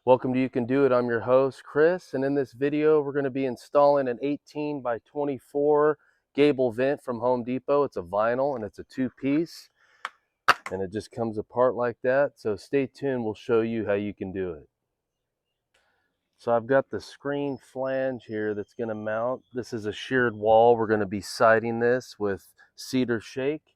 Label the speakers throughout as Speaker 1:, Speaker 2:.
Speaker 1: Welcome to You Can Do It. I'm your host, Chris, and in this video, we're going to be installing an 18 by 24 Gable vent from Home Depot. It's a vinyl and it's a two-piece, and it just comes apart like that. So stay tuned. We'll show you how you can do it. So I've got the screen flange here that's going to mount. This is a sheared wall. We're going to be siding this with cedar shake.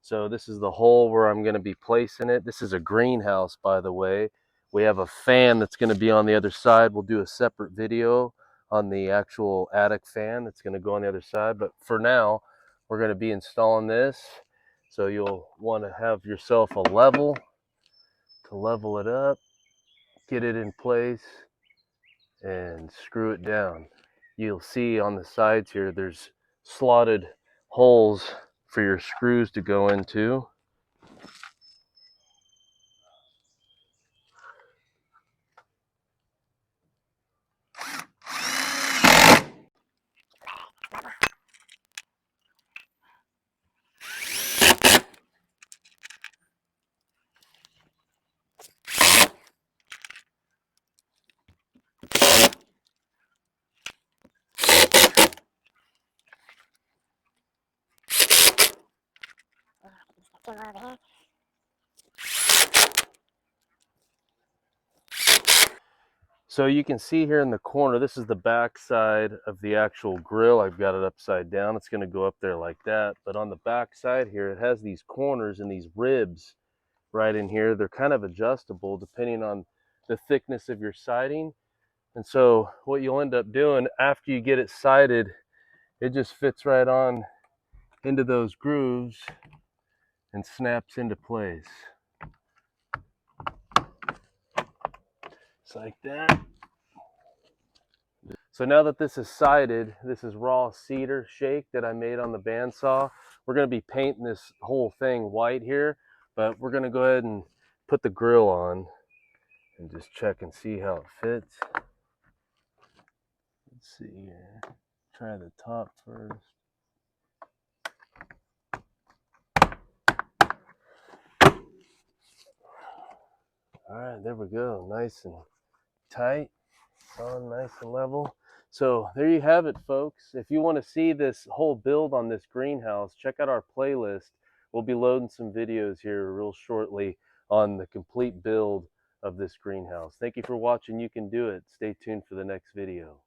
Speaker 1: So this is the hole where I'm going to be placing it. This is a greenhouse, by the way. We have a fan that's going to be on the other side. We'll do a separate video on the actual attic fan that's going to go on the other side. But for now, we're going to be installing this. So you'll want to have yourself a level to level it up, get it in place, and screw it down. You'll see on the sides here, there's slotted holes for your screws to go into. So you can see here in the corner, this is the back side of the actual grill. I've got it upside down. It's going to go up there like that. But on the back side here, it has these corners and these ribs right in here. They're kind of adjustable depending on the thickness of your siding. And so what you'll end up doing after you get it sided, it just fits right on into those grooves and snaps into place. Just like that. So now that this is sided, this is raw cedar shake that I made on the bandsaw. We're going to be painting this whole thing white here, but we're going to go ahead and put the grill on and just check and see how it fits. Let's see here. Try the top first. All right, there we go. Nice and tight, on nice and level. So there you have it, folks. If you want to see this whole build on this greenhouse, check out our playlist. We'll be loading some videos here real shortly on the complete build of this greenhouse. Thank you for watching. You Can Do It. Stay tuned for the next video.